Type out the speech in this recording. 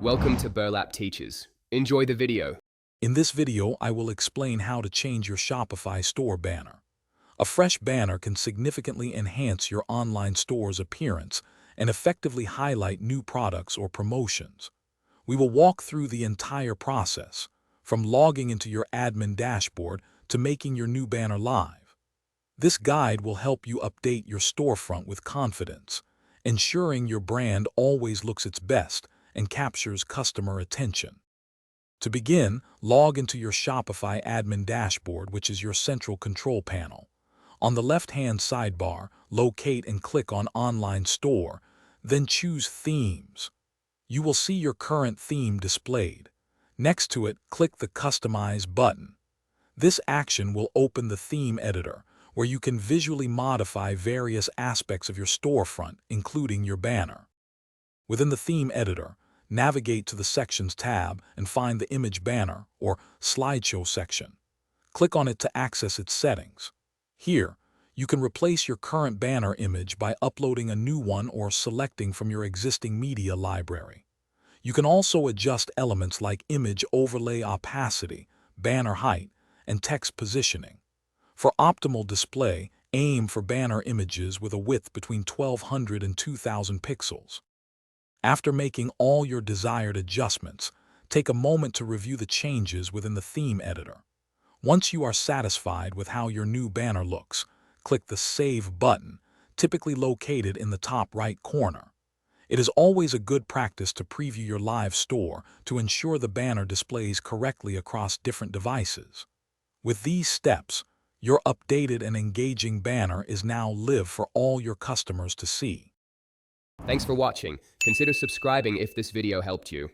Welcome to Burlap Teachers. Enjoy the video. In this video, I will explain how to change your Shopify store banner. A fresh banner can significantly enhance your online store's appearance and effectively highlight new products or promotions. We will walk through the entire process, from logging into your admin dashboard to making your new banner live. This guide will help you update your storefront with confidence, ensuring your brand always looks its best and captures customer attention. To begin, log into your Shopify admin dashboard, which is your central control panel. On the left-hand sidebar, locate and click on Online Store, then choose Themes. You will see your current theme displayed. Next to it, click the Customize button. This action will open the theme editor, where you can visually modify various aspects of your storefront, including your banner. Within the theme editor, navigate to the Sections tab and find the Image Banner or Slideshow section. Click on it to access its settings. Here, you can replace your current banner image by uploading a new one or selecting from your existing media library. You can also adjust elements like image overlay opacity, banner height, and text positioning. For optimal display, aim for banner images with a width between 1200 and 2000 pixels. After making all your desired adjustments, take a moment to review the changes within the theme editor. Once you are satisfied with how your new banner looks, click the Save button, typically located in the top right corner. It is always a good practice to preview your live store to ensure the banner displays correctly across different devices. With these steps, your updated and engaging banner is now live for all your customers to see. Thanks for watching. Consider subscribing if this video helped you.